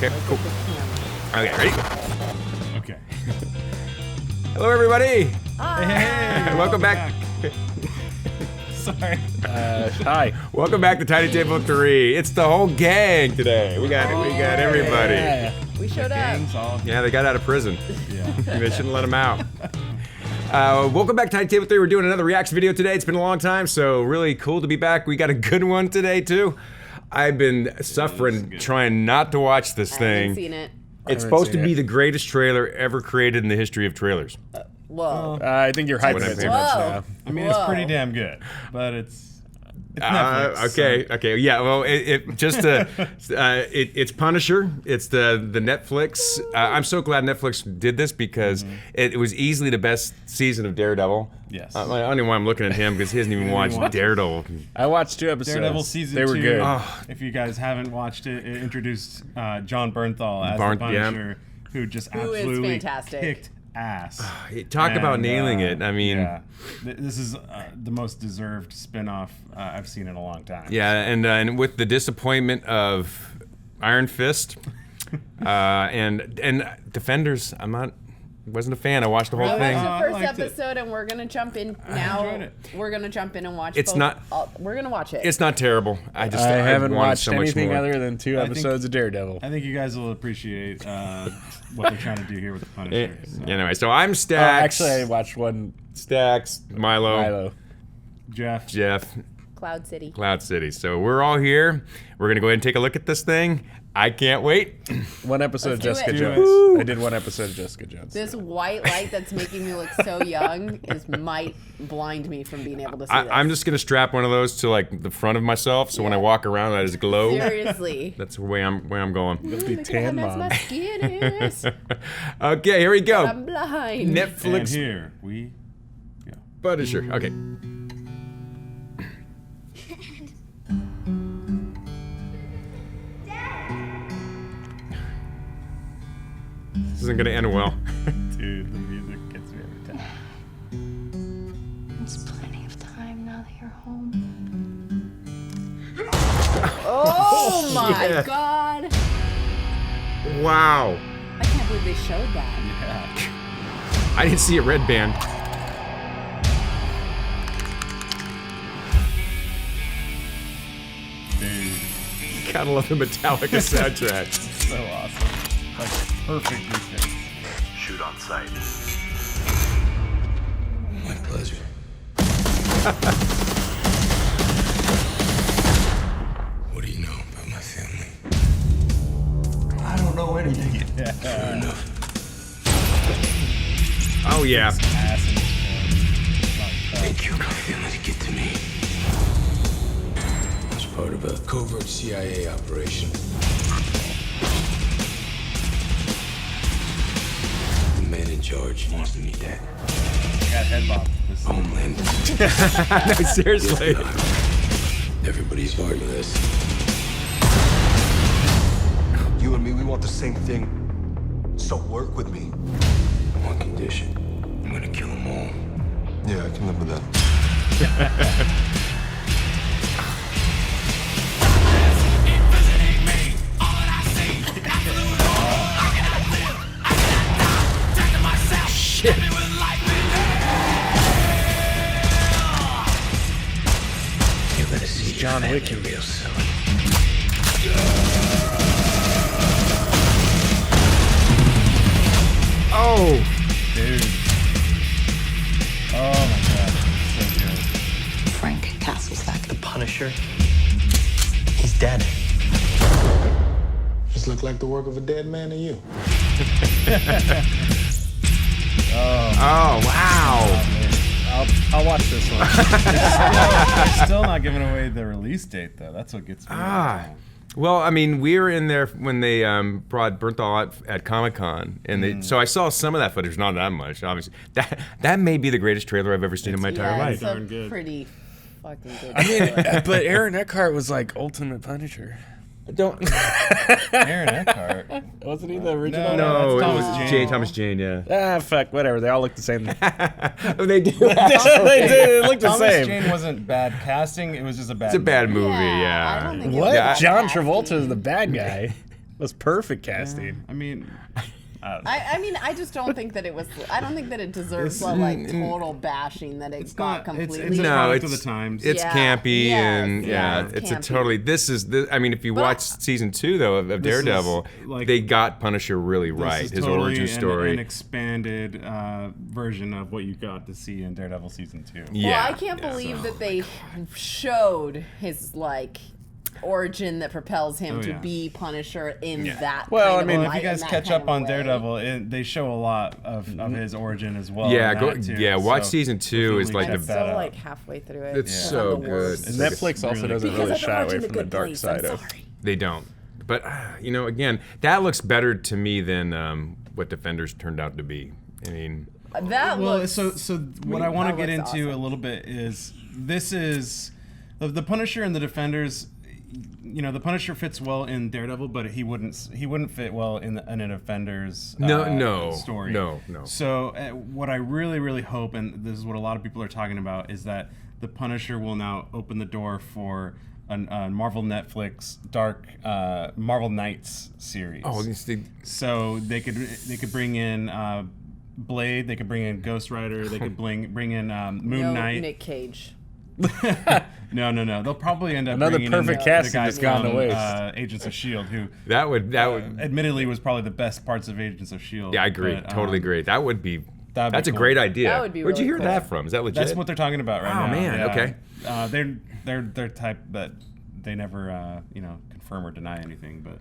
Okay, cool. Okay, ready? Okay. Hello, everybody. Hi. Hey, welcome back. Sorry. Hi. Welcome back to Tiny Table 3. It's the whole gang today. We got everybody. Yeah. We showed up. Gang's all. Yeah, they got out of prison. Yeah. They shouldn't let them out. Welcome back to Tiny Table 3. We're doing another reaction video today. It's been a long time, so really cool to be back. We got a good one today, too. I've been suffering trying not to watch this I thing. haven't seen it. It's supposed to be the greatest trailer ever created in the history of trailers. Whoa. I think you're hyping it too much now. I mean, it's pretty damn good, but it's Netflix. Okay, yeah. Well, it's Punisher. It's the Netflix. I'm so glad Netflix did this because it was easily the best season of Daredevil. Yes. I don't know why I'm looking at him because he hasn't even watched Daredevil. I watched 2 episodes. Daredevil season 2. They were good. Oh. If you guys haven't watched it, it introduced Jon Bernthal as the Punisher, who just Who is absolutely fantastic. kicked ass. Talk about nailing it. I mean, yeah. This is the most deserved spin-off I've seen in a long time. yeah, and with the disappointment of Iron Fist and Defenders, wasn't a fan. I watched the whole I thing. watched the I first liked it. episode, and we're gonna jump in enjoyed now. it. We're gonna jump in and watch. It's both. not- We're gonna watch it. It's not terrible. I haven't wanted watched so much anything more. other than 2 think- episodes of Daredevil. I think you guys will appreciate what they're trying to do here with the Punisher. So. Anyway, so I'm Stax. Actually, I watched one. Stacks, Milo. Jeff. Cloud City. Cloud City. So we're all here. We're gonna go ahead and take a look at this thing. I can't wait. One episode of Let's do Jessica it. Jones. I did 1 episode of Jessica Jones. This white light that's making me look so young might blind me from being able to see this. I'm just gonna strap one of those to like the front of myself, so when I walk around, I just glow. Seriously. That's the way I'm going. Let's be Look tan how nice mom. my skin is. Okay, here we go. I'm blind. And Netflix here we go. Punisher. Okay. This isn't gonna end well. Dude, the music gets me every time. There's plenty of time now that you're home. Oh my Yeah. god. Wow. I can't believe they showed that. Yeah. I didn't see a red band. Dude, Gotta love the Metallica soundtrack. so awesome. Like, perfectly fixed. Shoot on sight. My pleasure. What do you know about my family? I don't know anything. Fair enough. Oh yeah. Ass in his They killed my family to get to me. I was part of a covert CIA operation. The man in charge wants me dead. got head bop. This Homeland. No, seriously. Everybody's part of this. You and me, we want the same thing. So work with me. On condition. I'm gonna kill them all. Yeah, I can live with that. Shit. You better see John Wick. real soon. Oh. dude. Oh my god. So good. Frank Castlesack. The Punisher. He's dead. Just look like the work of a dead man to you. Oh wow. I'll watch this one. They're still not giving away the release date, though. That's what gets me. Well, I mean, we were in there when they brought Bernthal out at Comic-Con, and so I saw some of that footage, not that much, obviously. That may be the greatest trailer I've ever seen in my entire Yeah, life. it's Darn a good. pretty fucking good. I mean, but Aaron Eckhart was like Ultimate Punisher. Don't. Aaron Eckhart. Wasn't he the original? No, it That's was Thomas Jane. Jane. Thomas Jane. Yeah. Ah, fuck, whatever. They all look the same. Oh, they do. They look the Thomas same. Jane wasn't bad casting. It was just a bad. It's a bad movie. I Yeah. don't think What? it was John casting. Travolta is the bad guy. was perfect casting. I mean, I mean, I just don't think that it was. I don't think that it deserves the total bashing that it got completely. It's a product of the times. It's campy and it's it's a totally. I mean, if you watch season 2 though of Daredevil, they got Punisher really right. His totally origin story, an expanded version of what you got to see in Daredevil season 2. Yeah. Well, I can't believe that they showed his origin that propels him to be Punisher in that. Well, kind I mean, of if you guys catch up on Daredevil, they show a lot of his origin as well. Yeah, watch season 2 is like I'm still halfway through it. It's so good. And Netflix also doesn't really shy away from the dark side of. They don't. But again, that looks better to me than what Defenders turned out to be. I mean, so what I want to get into a little bit is this is the Punisher and the Defenders. The Punisher fits well in Daredevil, but he wouldn't fit well in a Defenders story. No. So what I really, really hope, and this is what a lot of people are talking about, is that the Punisher will now open the door for a Marvel Netflix dark Marvel Knights series. Oh, so they could bring in Blade, they could bring in Ghost Rider, they could bring in Moon Knight. Nick Cage. No. They'll probably end up Another bringing perfect in casting the guy just gone to from, waste. Agents of S.H.I.E.L.D., who that would admittedly was probably the best parts of Agents of S.H.I.E.L.D. Yeah, I agree. But, Totally agree. That would be. That's a cool. great idea. That would be Where'd you really hear cool. that from? Is that legit? That's what they're talking about right now. Oh man, yeah. okay. They're type that they never confirm or deny anything, but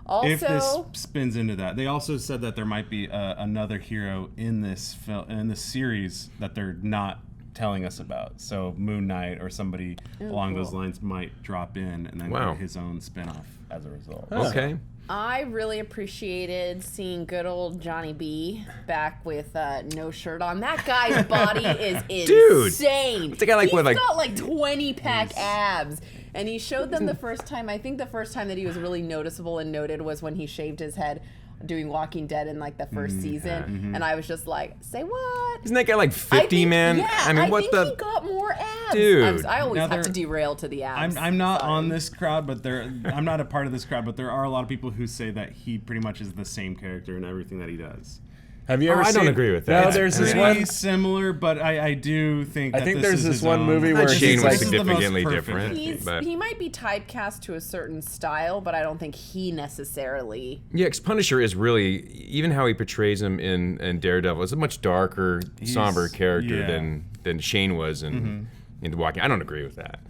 Also, if this spins into that, they also said that there might be another hero in this series that they're not telling us about. So Moon Knight or somebody along those lines might drop in and then get his own spinoff as a result. Okay. I really appreciated seeing good old Johnny B back with no shirt on. That guy's body is insane. What's the guy He's got 20-pack abs. And he showed them the first time. I think the first time that he was really noticeable and noted was when he shaved his head doing Walking Dead in the first season. And I was just like, say what? Isn't that guy 50, man? Yeah, I mean, what think he got more abs. Dude. I always have to derail to the abs. I'm not on this crowd, but I'm not a part of this crowd, but there are a lot of people who say that he pretty much is the same character in everything that he does. Have you ever seen? I don't agree with that. No, there's this pretty one similar, but I do think. I that think this there's is this his one own. movie where Shane he's was like, significantly perfect, different. He might be typecast to a certain style, but I don't think he necessarily. Yeah, because Punisher is really, even how he portrays him in Daredevil, is a much darker, somber character than Shane was in The Walking. I don't agree with that.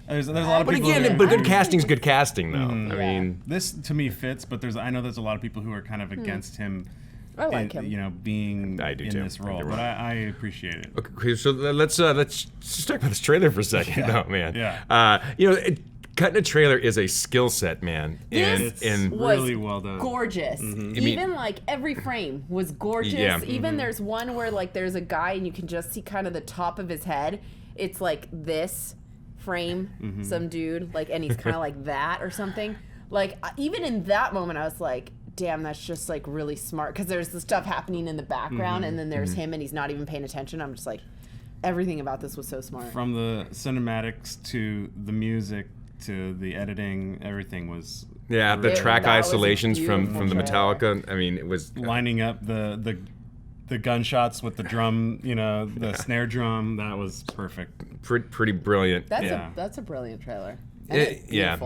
There's a lot of But people. again, but good casting's good casting, though. I mean, this to me fits, but I know there's a lot of people who are kind of against him. I like him. Being I do in too. this role, but I appreciate it. okay, so let's just talk about this trailer for a second, though, man. Yeah. Cutting a trailer is a skill set, man. This was really well done. Gorgeous. Even every frame was gorgeous. Yeah. Even there's one where there's a guy and you can just see kind of the top of his head. It's this frame, some dude, and he's kind of like that or something. Even in that moment, I was like, damn, that's just really smart, because there's the stuff happening in the background and then there's him and he's not even paying attention. I'm just like, everything about this was so smart. From the cinematics to the music to the editing, everything was the track isolations from the trailer. Metallica. I mean, it was lining up the gunshots with the drum, the snare drum. That was perfect. pretty brilliant. That's a brilliant trailer. And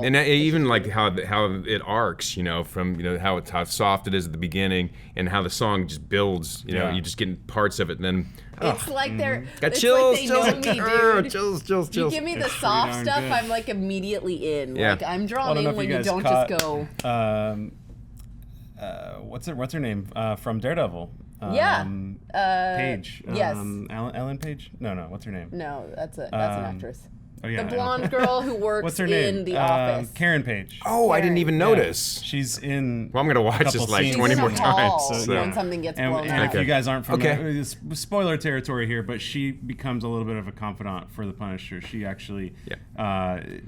And even how it arcs, from how soft it is at the beginning and how the song just builds. You just getting parts of it, and then it's like they're got it's chills, like they know me, dude. chills. You give me the soft darn stuff, good. I'm immediately in. Yeah. I'm I drawn don't know in if when you you guys don't caught, just go. What's her name from Daredevil? Page. Yes. Ellen Page? No. What's her name? No, that's an actress. Oh yeah. The blonde girl who works What's her name? in The Office. Karen Page. Oh, I didn't even notice. She's in. Well, I'm gonna watch couple this like scenes. 20 She's in more a hall times. So. when something gets blown And up. if you guys aren't familiar, Okay. it's spoiler territory here, but she becomes a little bit of a confidant for the Punisher. She actually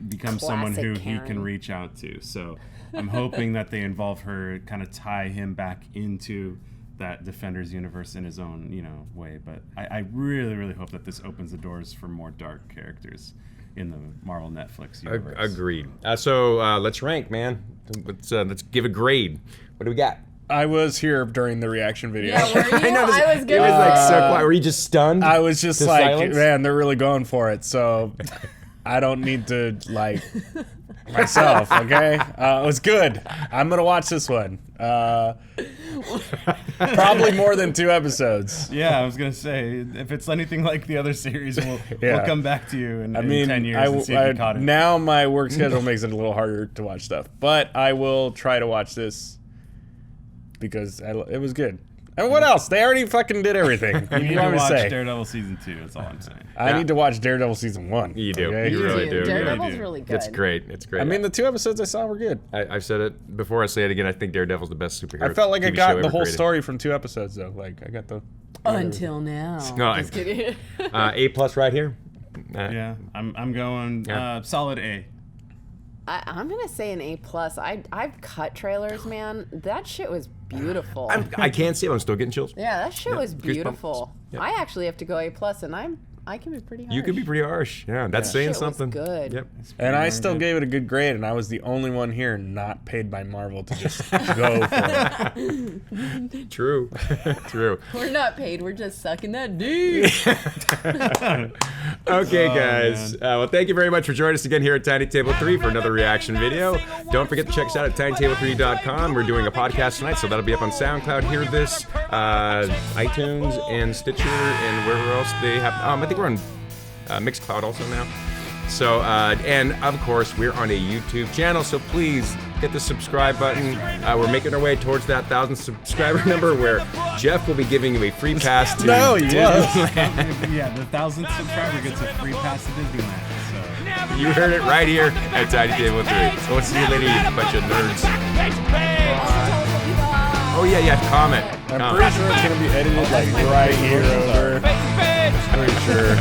becomes someone who Classic he can Karen. reach out to. So I'm hoping that they involve her, kind of tie him back into that Defenders universe in his own, way. But I really, really hope that this opens the doors for more dark characters. in the Marvel Netflix universe. Agreed. So let's rank, man. Let's give a grade. What do we got? I was here during the reaction video. Yeah, were you? I was good. It was like so quiet. Were you just stunned? I was just to like, silence? man, they're really going for it. So I don't need to like myself. Okay, it was good. I'm gonna watch this one. Probably more than 2 episodes. Yeah, I was gonna say, if it's anything like the other series, we'll come back to you in 10 years and see if you caught it. Now my work schedule makes it a little harder to watch stuff, but I will try to watch this because it was good. And what else? They already fucking did everything. You need want to me watch say? Daredevil season 2. That's all I'm saying. I need to watch Daredevil season 1. You do. okay? You really do. Daredevil's do. really good. It's great. It's great. I mean, the 2 episodes I saw were good. I've said it before. I say it again. I think Daredevil's the best superhero. I felt like I TV show got ever the whole created. story from 2 episodes, though. Like, I got the... Until now. No, Just kidding. A+ right here. Yeah, I'm going solid A. I'm gonna say an A+. I've cut trailers, man. That shit was beautiful. I can't see it. I'm still getting chills. Yeah, that shit was goosebumps. beautiful. Yeah. I actually have to go A+, and I can be pretty harsh. You could be pretty harsh. Yeah, that's saying Shit was something. good. Yep. And I still gave it a good grade, and I was the only one here not paid by Marvel to just go for it. True. True. We're not paid. We're just sucking that dick. Okay, guys. Well, thank you very much for joining us again here at Tiny Table 3 for another reaction video. Don't forget to check us out at tinytable3.com. We're doing a podcast tonight, so that'll be up on SoundCloud, Hear This, iTunes, and Stitcher, and wherever else they have. I think we're on Mixcloud also now. So, and of course, we're on a YouTube channel, so please hit the subscribe button. We're making our way towards that 1,000 subscriber number where Jeff will be giving you a free pass to Disneyland. Yeah, the 1,000th subscriber gets a free pass to Disneyland. So. You heard it right here at Tiny Table 3. So we'll see you later, you bunch of nerds. Oh yeah, comment. I'm pretty sure it's going to be edited like right here over. Pretty sure.